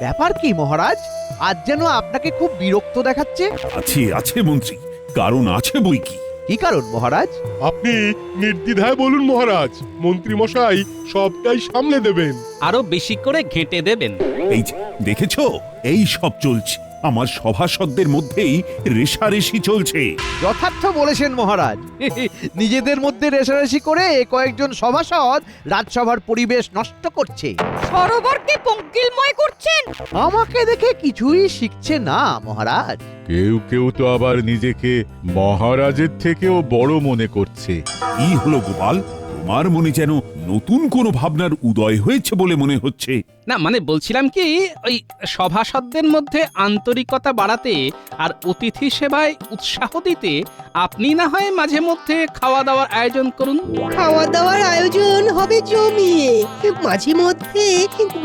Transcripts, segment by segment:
ব্যাপার কি মহারাজ? আজ যেন আপনাকে খুব বিরক্ত দেখাচ্ছে। আছে আছে মন্ত্রী, কারণ আছে বই কি। কি কারণ মহারাজ? আপনি নির্দ্বিধায় বলুন মহারাজ, মন্ত্রী মশাই সবটাই সামলে দেবেন। আরো বেশি করে ঘেঁটে দেবেন। এই যে দেখেছো, এই সব চলছে। আমার সভাসদদের মধ্যেই রেষারেষি চলছে। যথার্থ বলেছেন মহারাজ। নিজেদের মধ্যে রেষারেষি করে কয়েকজন সভাসদ রাজসভার পরিবেশ নষ্ট করছে। সরোবরকে পঙ্কিলময় করছেন। আমাকে দেখে কিছুই শিখছে না মহারাজ। কেউ কেউ তো আবার নিজেকে মহারাজের থেকেও বড় মনে করছে। কি হলো গোপাল, তোমার মনে যেন নতুন কোনো ভাবনার উদয় হয়েছে বলে মনে হচ্ছে। না মানে বলছিলাম কি, ওই সভাসদদের মধ্যে আন্তরিকতা বাড়াতে আর অতিথি সেবায় উৎসাহ দিতে আপনি না হয় মাঝে মধ্যে খাওয়া দাওয়ার আয়োজন করুন। খাওয়া দাওয়ার আয়োজন হবে জমিয়ে, মাঝে মধ্যে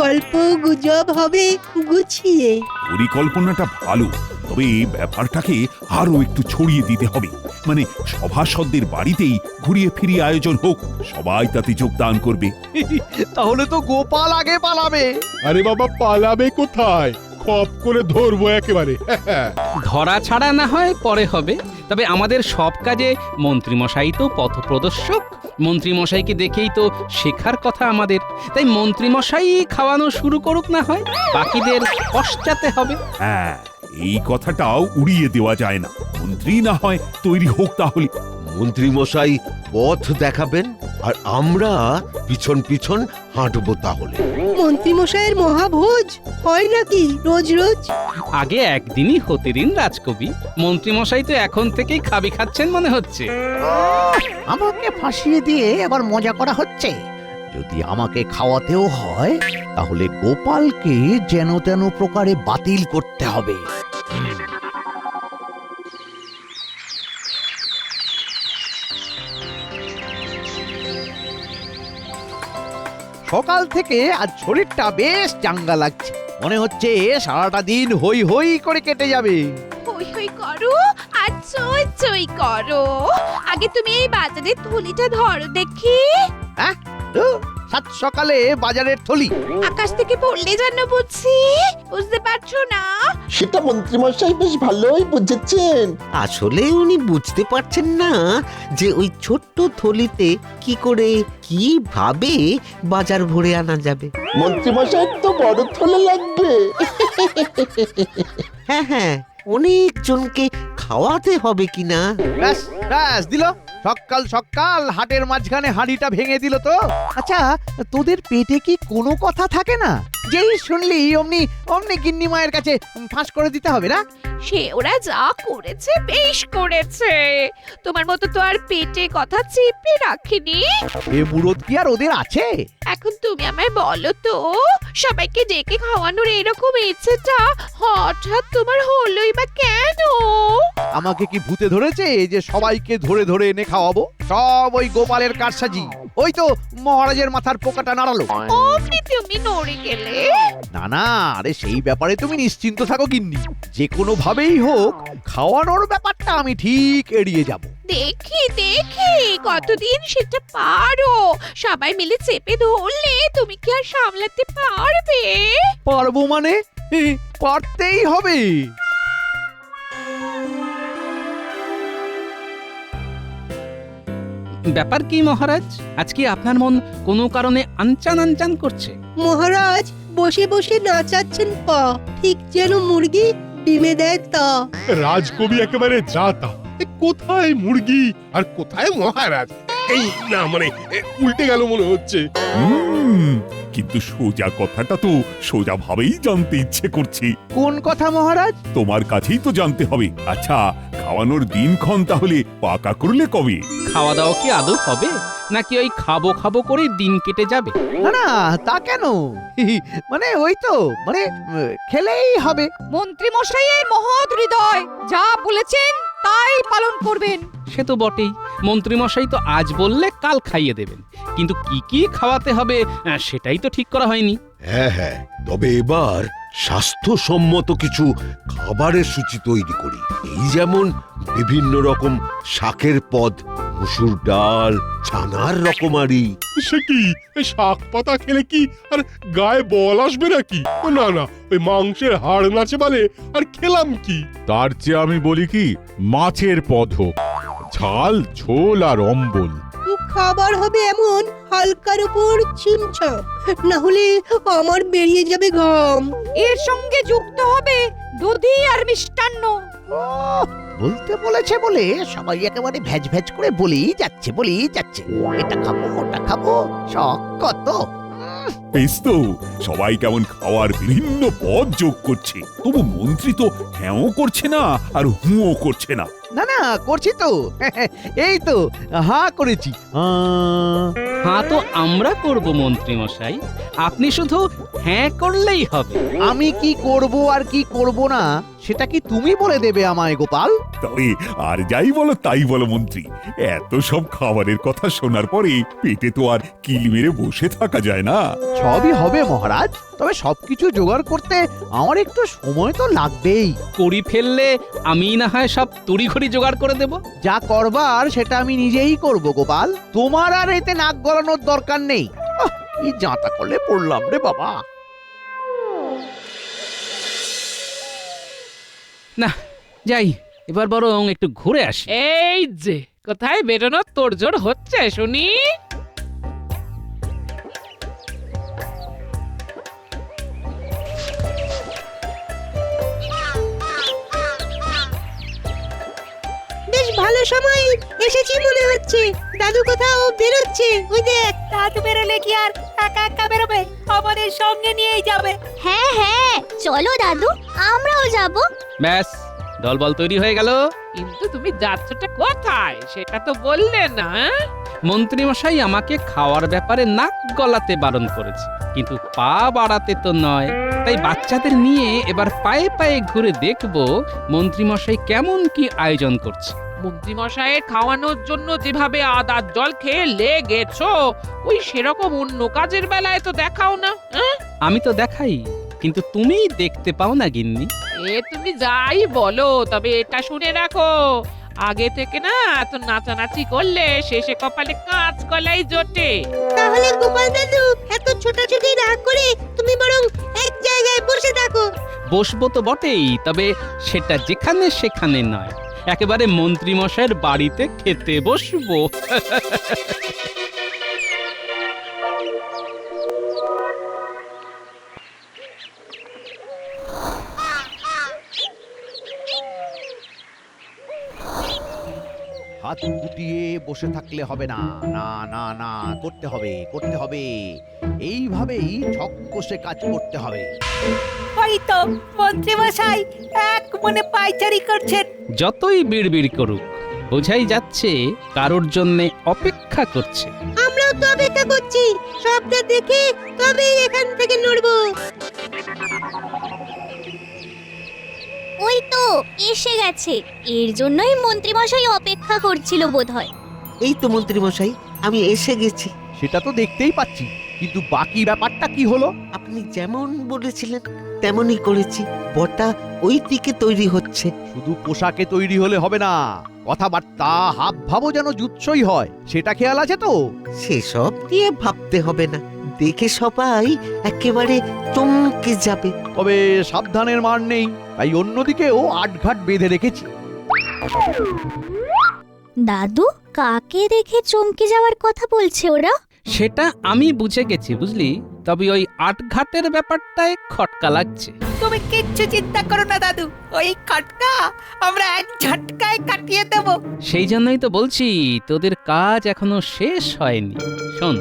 গল্প গুজব হবে গুছিয়ে। পরিকল্পনাটা ভালো, তবে ব্যাপারটাকে আরো একটু ছড়িয়ে দিতে হবে। মানে সভাসদদের বাড়িতেই ঘুরিয়ে ফিরিয়ে আয়োজন হোক, সবাই তাতে যোগদান করবে। তাহলে তো গোপাল আগে পালাবে। আরে বাবা, পালাবে কোথায়? খপ করে ধরবো একেবারে। ধরা ছাড়া না হয় পরে হবে, তবে আমাদের সব কাজে মন্ত্রীমশাই তো পথপ্রদর্শক। মন্ত্রীমশাইকে দেখেই তো শেখার কথা আমাদের। তাই মন্ত্রীমশাই খাওয়ানো শুরু করুক না হয়, বাকিদের পশ্চাতে হবে। হ্যাঁ, এই কথাটাও উড়িয়ে দেওয়া যায় না। মন্ত্রী না হয় তৈরি হোক তাহলে। মন্ত্রী মশাই পথ দেখাবেন আর আমরা পিছন পিছন হাঁটবো তাহলে। মন্ত্রী মশাইয়ের মহাভোজ হয় নাকি রোজ রোজ? আগে একদিনই হতে দিন রাজকবি। মন্ত্রীমশাই তো এখন থেকেই খাবি খাচ্ছেন মনে হচ্ছে। আমাকে ফাঁসিয়ে দিয়ে আবার মজা করা হচ্ছে। যদি আমাকে খাওয়াতেও হয় তাহলে গোপালকে যেন তেন প্রকারে বাতিল করতে হবে। সকাল থেকে আজ শরীরটা বেশ চাঙ্গা লাগছে। মনে হচ্ছে সারাটা দিন হই হই করে কেটে যাবে। হই হই করো আর চই চই করো। আগে তুমি এই বাজারের থলিটা ধরো দেখি। হ্যাঁ, সাত সকালে বাজারের থলি। আকাশ থেকে পড়লে যেন বুঝছি, বুঝতে পারছো না? সেটা মন্ত্রীমশাই বেশ ভালোই বুঝেছেন। আসলে উনি বুঝতে পারছেন না যে ওই ছোট্ট থলিতে কি করে কিভাবে বাজার ভরে আনা যাবে। মন্ত্রীমশাই তো বড় থলে লাগবে। হ্যাঁ হ্যাঁ, অনেক জনকে খাওয়াতে হবে কিনা। ব্যাস ব্যাস দিল। সকাল সকাল হাটের মাঝখানে হাঁড়িটা ভেঙে দিল তো। আচ্ছা, তোদের পেটে কি কোনো কথা থাকে না? যেই শুনলি অমনি অমনি গিন্নি মায়ের কাছে ফাঁস করে দিতে হবে না? সে ওরা যা করেছে বেশ করেছে। তোমার মতো তো আর পেটে কথা চেপে রাখিনি। এ মুরদ কি আর ওদের আছে? এখন তুমি আমায় বলো তো, সবাইকে ডেকে খাওয়ানোর এরকম ইচ্ছেটা হঠাৎ তোমার হলোই বা কেন? আমাকে কি ভূতে ধরেছে যে সবাইকে ধরে ধরে এনে খাওয়াবো? সব ওই গোপালের কারসাজি। ওই তো মহারাজের মাথার পোকাটা নাড়ালো। অমনি তুমি নড়ে গেলে। না না, আরে সেই ব্যাপারে তুমি নিশ্চিন্ত থাকো গিন্নি। যে কোনো ভাবেই হোক খাওয়ানোর ব্যাপারটা আমি ঠিক এড়িয়ে যাব। দেখি দেখি কতদিন সেটা পারো। সবাই মিলে চেপে ধরলে তুমি কি আর সামলাতে পারবে? পারবো মানে? পারতেই হবে। ব্যাপার কি মহারাজ, আজকে আপনার মন কোনো কারণে আনচান আনচান করছে? মহারাজ বসে বসে নাচাচ্ছেন পা, ঠিক যেন মুরগি ডিমে দেয় তা। রাজকবি একেবারে যাতা। কোথায় মুরগি আর কোথায় মহারাজ? এই না মানে উল্টে গেল মনে হচ্ছে। কিন্তু সোজা কথাটা তো সোজা ভাবেই জানতে ইচ্ছে করছে। কোন কথা মহারাজ? তোমার কাছেই তো জানতে হবে। আচ্ছা, খাওয়ানোর দিনক্ষণ তাহলে পাকা করলে কবে? খাওয়া দাওয়া কি আদৌ হবে, নাকি ওই খাবো খাবো করে দিন কেটে যাবে? না না, তা কেন? মানে ওই তো মানে খেলেই হবে। মন্ত্রী মশাইয়ের মহৎ হৃদয়, যা বলেছেন তাই পালন করবেন। সে তো বটেই, মন্ত্রীমশাই তো আজ বললে কাল খাইয়ে দেবেন, কিন্তু কি কি খাওয়াতে হবে সেটাই তো ঠিক করা হয়নি। হ্যাঁ হ্যাঁ, তবে এবার স্বাস্থ্যসম্মত কিছু খাবারের সূচি তৈরি করি। এই যেমন বিভিন্ন রকম শাকের পদ, মসুর ডাল, ছানার রকমারি। সে কি এই শাক পাতা খেলে কি আর গায়ে বল আসবে নাকি? না না, ওই মাংসের হাড় নাচে বলে আর খেলাম কি? তার চেয়ে আমি বলি কি, মাছের পদ হোক, ঝাল ঝোল আর অম্বল। খাবার হবে এমন হালকার উপর ছিমছাম, না হলে আমার বেরিয়ে যাবে ঘাম। এর সঙ্গে যুক্ত হবে দধি আর মিষ্টান্ন। বলতে বলেছে বলে সবাই একেবারে ভ্যাজ ভ্যাজ করে বলেই যাচ্ছে এটা খাবো ওটা খাবো, শখ কত। বেশ তো, সবাই কেমন খাওয়ার বিভিন্ন পদ যোগ করছে, তবু মন্ত্রী তো হ্যাঁও করছে না আর হুঁও করছে না। না না, করছি তো। এই তো হা করেছি। হ্যাঁ তো আমরা করব মন্ত্রী মশাই, আপনি শুধু হ্যাঁ করলেই হবে। আমি কি করব আর কি করব না সেটা কি তুমি বলে দেবে আমায় গোপাল? তবে আর যাই বলো তাই বলো মন্ত্রী, এত সব খাবারের কথা শোনার পরে পেটে তো আর কিল মেরে বসে থাকা যায় না। সবই হবে মহারাজ, তবে সবকিছু জোগাড় করতে আমার একটু সময় তো লাগবেই। করি ফেললে আমি না হয় সব তড়িঘড়ি জোগাড় করে দেব। যা করবার সেটা আমি নিজেই করব গোপাল, তোমার আর এতে নাক গলানোর দরকার নেই। কি যাতা করলে পড়লাম রে বাবা। না যাই, এবার বরং একটু ঘুরে আসি। এই যে কোথায় বেরোনোর তোড়জোড় হচ্ছে শুনি। বেশ ভালো সময় এসেছি মনে হচ্ছে। দাদু কোথাও বেরোচ্ছে, ওই দেখ। দাদু বেরোলে কি আর একা একা বেরোবে? আমাদের সঙ্গে নিয়েই যাবে। হ্যাঁ হ্যাঁ, চলো দাদু, আমরাও যাব। ব্যাস, দলবল তৈরি হয়ে গেল। কিন্তু তুমি যাচ্ছটা কোথায় সেটা তো বললে না। মন্ত্রী মশাই আমাকে খাওয়ার ব্যাপারে নাক গলাতে বারণ করেছে, কিন্তু পা বাড়াতে তো নয়। তাই বাচ্চাদের নিয়ে এবার পায়ে পায়ে ঘুরে দেখব মন্ত্রী মশাই কেমন কি আয়োজন করছে। মন্ত্রী মশাইয়ের খাওয়ানোর জন্য যেভাবে আদার জল খেয়ে লেগেছো, ওই সেরকম অন্য কাজের বেলায় তো দেখাও না। আমি তো দেখাই, কিন্তু তুমিই দেখতে পাও না গিন্নি। এ তুমি যাই বলো, তবে এটা শুনে রাখো, আগে থেকে না এত নাচানাচি করলে শেষে কপালে কাঁচ কলাই জোটে। তাহলে গোপাল দাদু এত ছোটাছুটি না করে তুমি বরং এক জায়গায় বসে থাকো। বসবো তো বটেই, তবে সেটা যেখানে সেখানে নয়, একেবারে মন্ত্রী মশাইয়ের বাড়িতে খেতে বসবো। হাত গুটিয়ে বসে থাকলে হবে না, না না না, করতে হবে। এইভাবেই ছক কষে কাজ করতে হবে। ওই তো মন্ত্রী মশাই এক মনে পায়চারি করছেন। যতই বিড়বিড় করুক, বোঝাই যাচ্ছে কারোর জন্যে অপেক্ষা করছে। আমরাও তো অপেক্ষা করছি, সবটা দেখে তবেই এখান থেকে নড়বো। ওই তো এসে গেছে, এর জন্যই মন্ত্রী মশাই অপেক্ষা করছিল বোধহয়। এই তো মন্ত্রী মশাই, আমি এসে গেছি। সেটা তো দেখতেই পাচ্ছি, কিন্তু বাকি ব্যাপারটা কি হলো? আপনি যেমন বলেছিলেন তেমনই করেছি। বটা ওই দিকে তৈরি হচ্ছে। শুধু পোশাকে তৈরি হলে হবে না, কথাবার্তা হাব ভাবও যেন জুৎসই হয়, সেটা খেয়াল আছে তো? সেসব দিয়ে ভাবতে হবে না, দেখে সবাই একেবারে চমকে যাবে। তবে সাবধানের মার নেই, তাই অন্যদিকেও আটঘাট বেঁধে রেখেছি। দাদু, কাকে দেখে চমকে যাওয়ার কথা বলছে ওরা? সেটা আমি বুঝে গেছি বুঝলি, তবে ওই আটঘাটের ব্যাপারটায় খটকা লাগছে। তুমি কিচ্ছু চিন্তা করো না দাদু, ওই খটকা আমরা এক ঝটকায় কাটিয়ে দেব। সেই জন্যই তো বলছি তোদের কাজ এখনো শেষ হয়নি। শোন,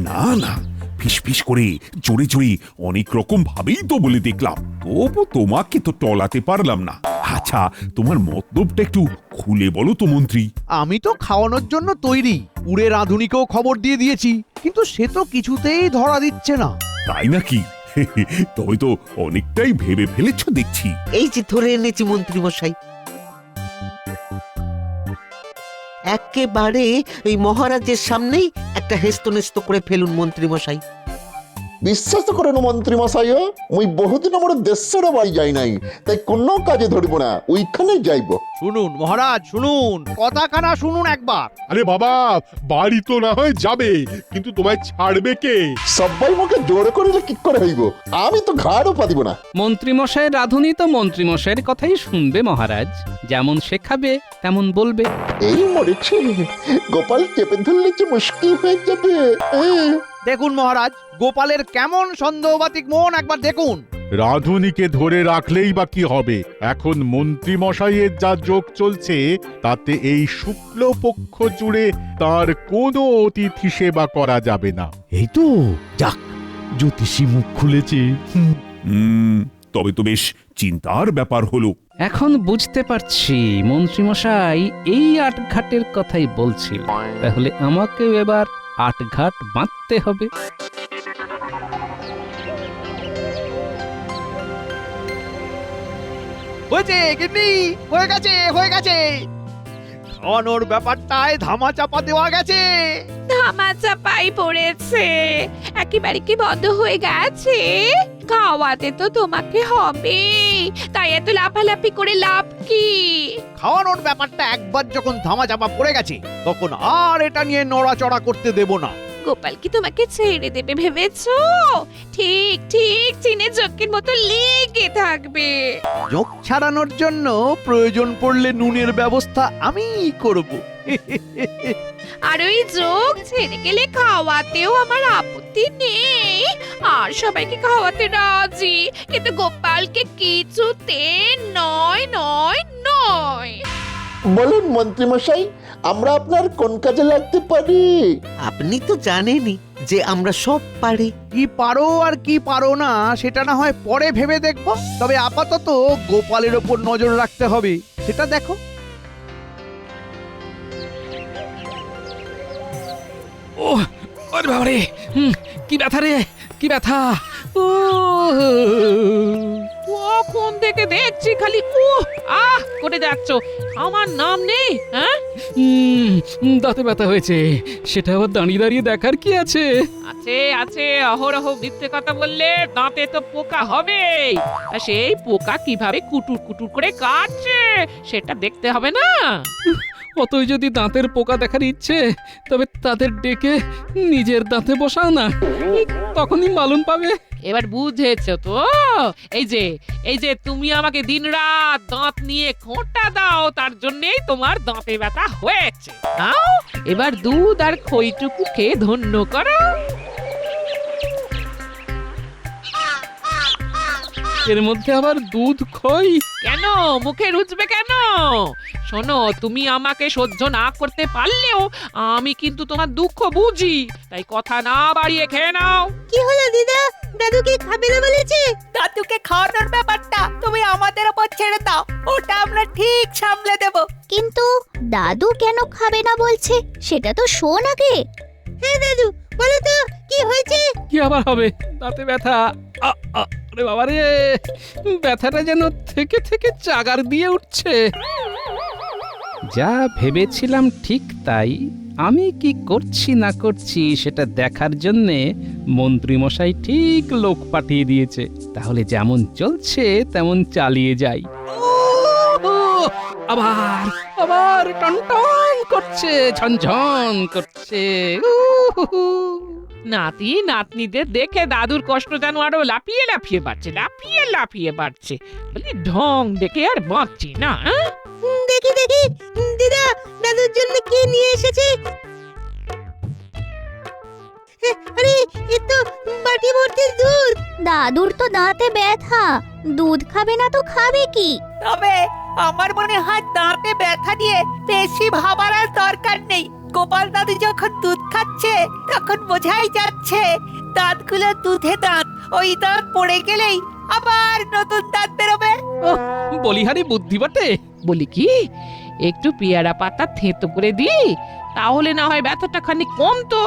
না না, ফিসফিস করে জোরে জোরে অনেক রকম ভাবেই তো বলে দেখলাম, তবু তোমাকে তো টলাতে পারলাম না। আচ্ছা, তোমার মতলবটা একটু খুলে বলো তো মন্ত্রী। আমি তো খাওয়ানোর জন্য তৈরি, উড়ে রাঁধুনিকেও খবর দিয়ে দিয়েছি, কিন্তু সে তো কিছুতেই ধরা দিচ্ছে না। তাই নাকি? তবে তো অনেকটাই ভেবে ফেলেছ দেখছি। এই যে ধরে এনেছি মন্ত্রী মশাই। একেবারে ওই মহারাজের সামনেই একটা হেস্তনেস্ত করে ফেলুন মন্ত্রী মশাই। বিশ্বাস করেন মন্ত্রী মশাইও মুই বহুদিন আমার দেশের বাড়ি যাই নাই, তাই কোনো কাজে ধরবো না, ওইখানে যাইব। শুনুন মহারাজ শুনুন, কথাখানা শুনুন একবার। আরে বাবা, বাড়ি তো না হয় যাবে, কিন্তু তোমায় ছাড়বে কে? সবাই মুখে জোর করিলে কি করে হইব? আমি তো ঘাড়ও পা দিব না। মন্ত্রীমশাইয়ের রাঁধুনি তো মন্ত্রীমশাইয়ের কথাই শুনবে মহারাজ, যেমন শেখাবে তেমন বলবে। এই মরেছে, গোপাল চেপে ধরলে যে মুশকিল হয়ে যাবে। দেখুন মহারাজ, গোপালের কেমন সন্দেহবাতিক মন একবার দেখুন। রাধুনিকে ধরে রাখলেই বা কি হবে? এখন মন্ত্রী মশাইয়ের যা যোগ চলছে তাতে এই শুক্লপক্ষ জুড়ে তার কোনো অতিথি সেবা করা যাবে না। এই তো যাক, জ্যোতিষী মুখ খুলেছে। তবে তো বেশ চিন্তার ব্যাপার হলো। এখন বুঝতে পারছি মন্ত্রীমশাই এই আটঘাটের কথাই বলছিল। তাহলে আমাকেও এবার আটঘাট বাঁধতে হবে। হয়েছে গিন্নি, হয়ে গেছে হয়ে গেছে। খাওয়ানোর ব্যাপারটায় ধামা চাপা দেওয়া গেছে। ধামা চাপাই পড়েছে, একেবারে কি বন্ধ হয়ে গেছে? খাওয়াতে তো তোমাকে হবে, তাই এত লাফালাফি করে লাভ কি? খাওয়ানোর ব্যাপারটা একবার যখন ধামা চাপা পড়ে গেছে, তখন আর এটা নিয়ে নড়াচড়া করতে দেব না। গোপাল কি তোমাকে ছেড়ে দেবে ভেবেছো? ঠিক ঠিক চিনে চোখের মতো লেগে থাকবে। যোগ ছাড়ানোর জন্য প্রয়োজন পড়লে নুনের ব্যবস্থা আমিই করব। আর ওই যোগ ছেড়ে গেলে খাওয়াতেও আমার আপত্তি নেই, আর সবাইকে খাওয়াতে রাজি, কিন্তু গোপালকে কিছুতে নয় নয় নয়। বলুন মন্ত্রী মশাই, আমরা আপনার কোন কাজে লাগতে পারি? আপনি তো জানেনই যে আমরা সব পারি। কি পারো আর কি পারো না সেটা না হয় পরে ভেবে দেখবো, তবে আপাতত গোপালের ওপর নজর রাখতে হবে, সেটা দেখো। ও আরে বাবারে, কি ব্যথা রে, কি ব্যথা! কখন থেকে দেখছি খালি করে যাচ্ছ, আমার নাম নেই? হ্যাঁ, দাঁতে ব্যথা হয়েছে, সেটা আবার দাঁড়িয়ে দাঁড়িয়ে দেখার কি আছে? আছে আছে, অহরহ মিথ্যে কথা বললে দাঁতে তো পোকা হবে, আর সেই পোকা কিভাবে কুটুর কুটুর করে কাটছে সেটা দেখতে হবে না? অতই যদি দাঁতের পোকা দেখার ইচ্ছে, তবে তাদের ডেকে নিজের দাঁতে বসাও না, তখনই মালুম পাবে। এবার বুঝেছো তো? এই যে তুমি আমাকে দিনরাত দাঁত নিয়ে খোঁটা দাও, তার জন্যই তোমার দাঁতে ব্যথা হয়েছে। নাও এবার দুধ আর খইটুকু খেয়ে ধন্য করো। এর মধ্যে আবার দুধ খই? কেন মুখে রুচবে কেন? শোনো, তুমি আমাকে সহ্য না করতে পারলেও আমি কিন্তু তোমার দুঃখ বুঝি, তাই কথা না বাড়িয়ে খেয়ে নাও। কি হলো দিদা, দাদুকে খাবে না বলেছে? দাদুকে খাওয়ানোর ব্যাপারটা তুমি আমাদের উপর ছেড়ে দাও, ওটা আমরা ঠিক সামলে দেব। কিন্তু দাদু কেন খাবে না বলছে সেটা তো শোন আগে। হ্যাঁ দাদু, বলো তো কি হয়েছে? কি আবার হবে? দাঁতে ব্যথা। আরে বাবা রে, ব্যথাটা যেন থেকে থেকে চাগার দিয়ে উঠছে। যা ভেবেছিলাম ঠিক তাই। আমি কি করছি না করছি সেটা দেখার জন্যে মন্ত্রীমশাই ঠিক লোক পাঠিয়ে দিয়েছে। তাহলে যেমন চলছে তেমন চালিয়ে যাই। আবার আবার টনটন করছে, ঝনঝন করছে। নাতি নাতনিদের দেখে দাদুর কষ্ট যেন আরো লাফিয়ে লাফিয়ে বাড়ছে, লাফিয়ে লাফিয়ে বাড়ছে। বলি ঢং দেখে আর বাঁচছি না। দেখি দেখি দিদা, দাদুর জন্য কি নিয়ে এসেছে। আরে এ তো বাটি ভর্তি দুধ। দাদুর তো দাঁতে ব্যথা, দুধ খাবে না তো খাবে কি? তবে আমার মনে হয় দাঁতে ব্যথা নিয়ে বেশি ভাবার আর দরকার নেই। গোপাল দাদু যখন দুধ খাচ্ছে তখন বোঝাই যাচ্ছে দাঁতগুলো দুধে দাঁত, ওই দাঁত পড়ে গেলেই আবার নতুন দাঁত বেরোবে। বলিহারি বুদ্ধি বটে। বলি কি, একটু পেয়ারা পাতা থেঁতো করে দিই, তাহলে না হয় ব্যথাটা খানি কমতো।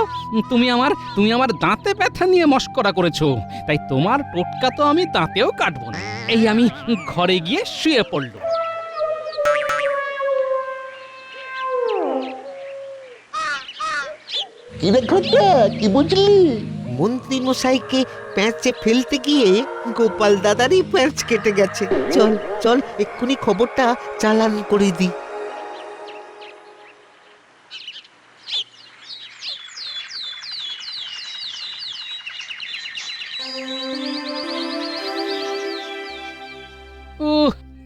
তুমি আমার দাঁতে ব্যথা নিয়ে মস্করা করেছো, তাই তোমার টোটকা তো আমি দাঁতেও কাটবো না। এই আমি ঘরে গিয়ে শুয়ে পড়লো। কি রে ঘটা, কি বুঝলি? মন্ত্রী মশাইকে প্যাঁচে ফেলতে গিয়ে গোপাল দাদারই প্যাঁচ কেটে গেছে। চল চল এক্ষুনি খবরটা চালান করে দি।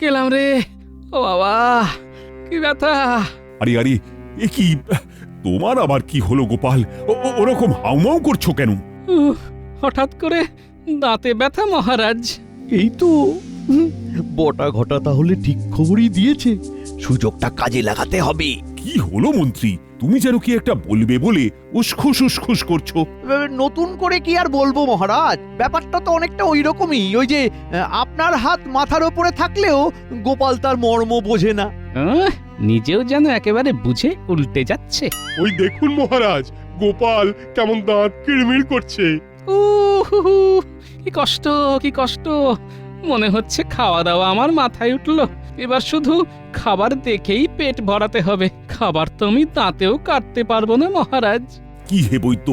গেলাম রে, ও বাবা কি ব্যথা। আরে আরে, এ কি, তোমার আবার কি হলো গোপাল? ওরকম হাউমাউ করছো কেন? হঠাৎ করে দাঁতে ব্যথা মহারাজ। এই তো বটা ঘটা তাহলে ঠিক খবরই দিয়েছে, সুযোগটা কাজে লাগাতে হবে। কি হলো মন্ত্রী, তুমি যেন কি একটা বলবে বলে উসখুস উসখুস করছো। নতুন করে কি আর বলবো মহারাজ, ব্যাপারটা তো অনেকটা ওই রকমই। ওই যে আপনার হাত মাথার উপরে থাকলেও গোপাল তার মর্ম বোঝে না। নিজেও যেন একেবারে বুঝে উল্টে যাচ্ছে। ওই দেখুন মহারাজ, গোপাল কেমন দাঁত কিড়মিড় করছে। কি কষ্ট, কি কষ্ট। মনে হচ্ছে খাওয়া দাওয়া আমার মাথায় উঠলো। এবার শুধু খাবার দেখেই পেট ভরাতে হবে। খাবার তো আমি দাঁতেও কাটতে পারবো না মহারাজ। কি হে বৈদ্য,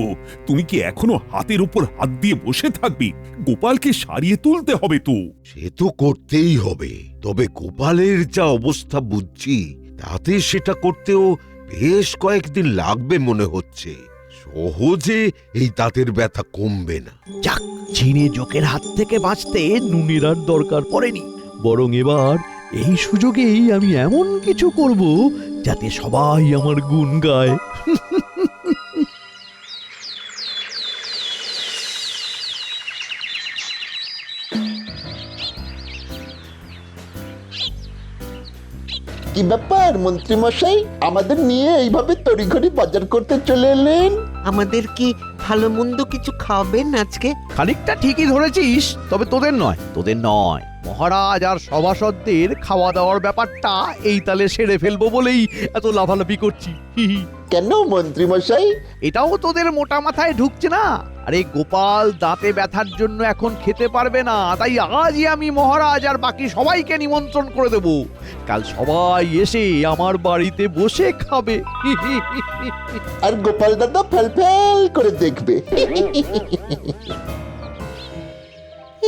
তুমি কি এখনো হাতের উপর হাত দিয়ে বসে থাকবে? গোপালকে সারিয়ে তুলতে হবে তো। সে তো করতেই হবে, তবে গোপালের যা অবস্থা বুঝছি তাতে সেটা করতেও বেশ কয়েকদিন লাগবে মনে হচ্ছে। সহজে এই দাঁতের ব্যথা কমবে না। যাক, চিনে জোকের হাত থেকে বাঁচতে নুনের আর দরকার পড়েনি। বরং এবার এই সুযোগেই আমি এমন কিছু করব যাতে সবাই আমার গুণ গায়। কি ব্যাপার মন্ত্রী মশাই, আমাদের নিয়ে এইভাবে তড়িঘড়ি বাজার করতে চলে এলেন? আমাদের কি ভালো মন্দ কিছু খাবেন আজকে? খানিকটা ঠিকই ধরেছিস, তবে তোদের নয়, তোদের নয়। মহারাজ আর সভাসদদের খাওয়া দাওয়ার ব্যাপারটা এই তালে সেরে ফেলবো বলেই এত লাফালাফি করছি। কেন মন্ত্রী মশাই? এটাও তোদের মোটা মাথায় ঢুকছে না? আরে গোপাল দাঁতে ব্যথার জন্য এখন খেতে পারবে না, তাই আজই আমি মহারাজ আর বাকি সবাইকে নিমন্ত্রণ করে দেব। কাল সবাই এসে আমার বাড়িতে বসে খাবে। আর গোপাল দাদা ফেল ফেল করে দেখবে।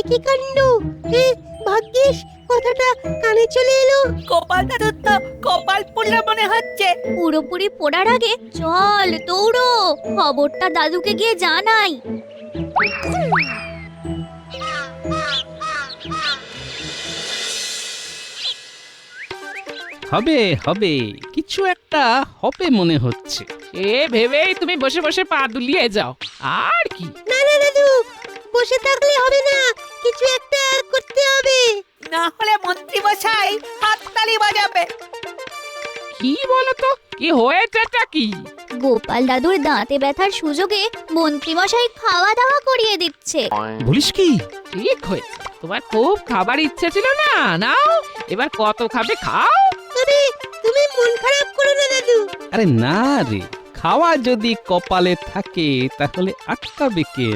কি কাণ্ড! ভাগ্যিস কথাটা কানে চলে এলো। গোপাল দাদুর তো কপাল পুড়লো মনে হচ্ছে। পুরোপুরি পড়ার আগে চল দৌড়ো, খবরটা দাদুকে গিয়ে জানাই। হবে হবে, কিছু একটা হবে মনে হচ্ছে। এ ভেবেই তুমি বসে বসে পা দুলিয়ে যাও। আর কি? না না দাদু, বসে থাকলে হবে না, কিছু একটা করতে হবে। না হলে মন্ত্রী মশাই হাততালি বাজাবে। কি বলো তো, কি হয়েছেটা কি? গোপাল দাদুর দাঁতে ব্যথার সুযোগে মন্ত্রীমশাই খাওয়া দাওয়া করিয়ে দিচ্ছে। বলিস কি? ঠিক হয়েছে, তোমার খুব খাবার ইচ্ছে ছিল না? নাও, এবার কত খাবে খাও। তুমি মন খারাপ করো না দাদু। আরে না রে, খাওয়া যদি কপালে থাকে তাহলে আটকাবে কে?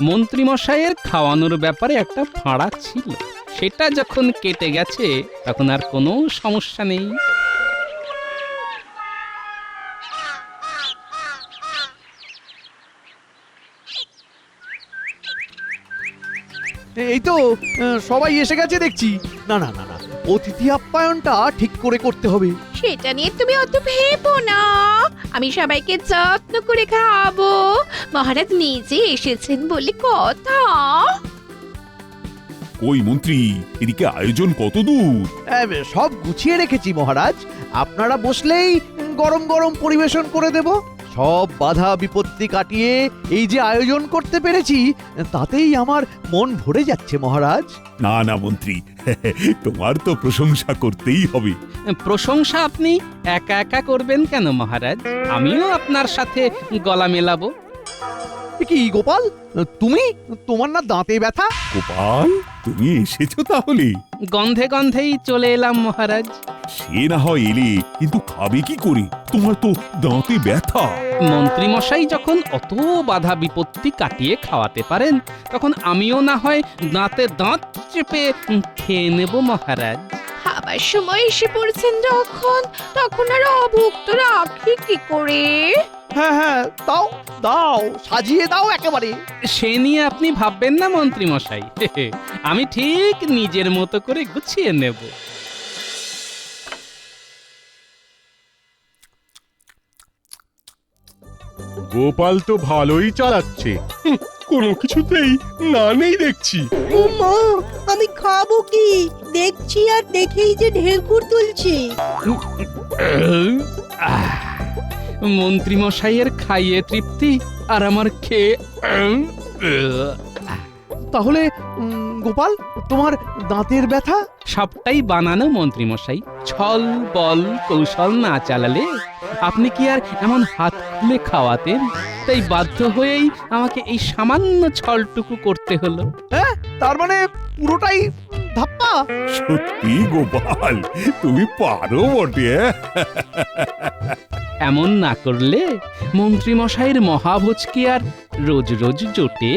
মন্ত্রী মশাইয়ের খাওয়ানোর ব্যাপারে একটা ফাঁড়া ছিল, সেটা যখন কেটে গেছে তখন আর কোনো সমস্যা নেই। এই তো সবাই এসে গেছে দেখছি। না না না না, অতিথি আপ্যায়নটা ঠিক করে করতে হবে। সেটা নিয়ে তুমি অত ভেবো না, আমি সবাইকে যত্ন করে খাওয়াবো। মহারাজ নিজে এসেছেন বলে কথা। ওই মন্ত্রী, এদিকে আয়োজন কত দূর? সব গুছিয়ে রেখেছি মহারাজ, আপনারা বসলেই গরম গরম পরিবেশন করে দেব। সব বাধা বিপত্তি কাটিয়ে এই যে আয়োজন করতে পেরেছি, তাতেই আমার মন ভরে যাচ্ছে মহারাজ। না না মন্ত্রী, তোমার তো প্রশংসা করতেই হবে। প্রশংসা আপনি একা একা করবেন কেন মহারাজ? আমিও আপনার সাথে গলা মেলাবো। কি গোপাল, তুমি? তোমার না দাঁতে ব্যথা? গোপাল, তুমি এসেছো তাহলে? গন্ধে গন্ধেই চলে এলাম মহারাজ। সে না হয় এলে, কিন্তু খাবে কি করে? তোমার তো দাঁতে ব্যথা। মন্ত্রী মশাই যখন অত বাধা বিপত্তি কাটিয়ে খাওয়াতে পারেন, তখন আমিও না হয় দাঁতে দাঁত চেপে খেয়ে নেব মহারাজ। খাবার সময় এসে পড়ছেন যখন, তখন আর অভুক্ত রাখি কি করে? হ্যাঁ হ্যাঁ, দাও দাও, সাজিয়ে দাও একেবারে। সে নিয়ে আপনি ভাববেন না মন্ত্রী মশাই, আমি ঠিক নিজের মতো করে গুছিয়ে নেব। গোপাল তো ভালোই চালাচ্ছে। কোনো কিছুতেই না নেই দেখছি। মা, আমি খাবো কি? দেখছি আর দেখেই যে ঢেকুর তুলছি। মন্ত্রী মশাইয়ের খাইয়ে তৃপ্তি আর আমার খেয়ে তাহলে গোপাল, তোমার দাঁতের ব্যথা? সবটাই বানানো মন্ত্রী মশাই। ছল বল কৌশল না চালালে আপনি কি আর এমন হাত খুলে খাওয়াতেন? তাই বাধ্য হয়েই আমাকে এই সামান্য ছলটুকু করতে হলো। হ্যাঁ, তার মানে পুরোটাই ধাপ্পা। সত্যি গোপাল, তুমি পারো বটে। এমন না করলে মন্ত্রী মশাইয়ের মহাভোজ কি আর রোজ রোজ জোটে?